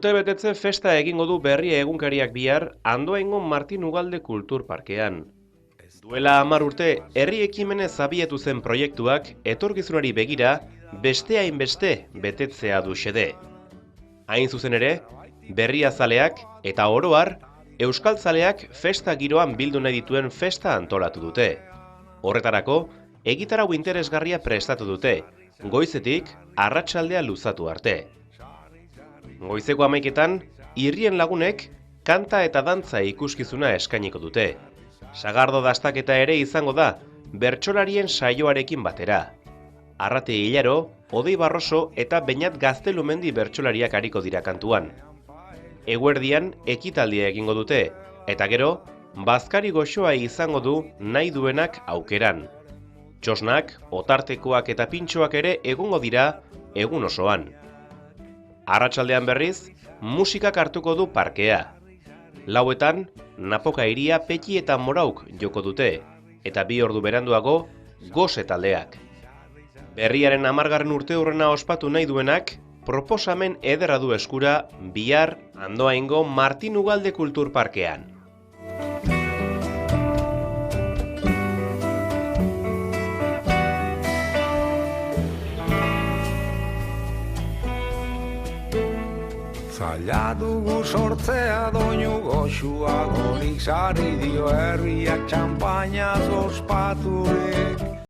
Urtebetetze festa egingo du Berria egunkariak bihar Andoaingo Martin Ugalde Kulturparkean. Duela 10 urte, herri ekimenez abiatu zen proiektuak etorkizunari begira beste hainbeste betetzea du xede. Hain zuzen ere, berriazaleak eta oro har, euskaltzaleak festa giroan bildu nahi dituen festa antolatu dute. Horretarako, egitarau interesgarria prestatu dute, goizetik arratsaldea luzatu arte. Goizeko 11etan, irrien lagunek kanta eta dantza ikuskizuna eskainiko dute. Sagardo dastaketa ere izango da, bertsolarien saioarekin batera. Arrate Hilaro, Odei Barroso eta Beñat Gaztelumendi bertsolariak ariko dira kantuan. Eguerdian ekitaldia egingo dute, eta gero, bazkari goxoa izango du nahi duenak aukeran. Txosnak, otartekoak eta pintxoak ere egongo dira egun osoan. Arratsaldean berriz, musikak hartuko du parkea. Lauetan, Napoka Hiria, Peti eta Morauk joko dute, eta 2 ordu beranduago, Gose taldeak. Berriaren 10. urteurrena ospatu nahi duenak, proposamen ederra du eskura bihar Andoaingo Martin Ugalde Kulturparkean. Zaila dugu sortzea doinu goxua gorik sari dio herriak txampainaz ospaturik.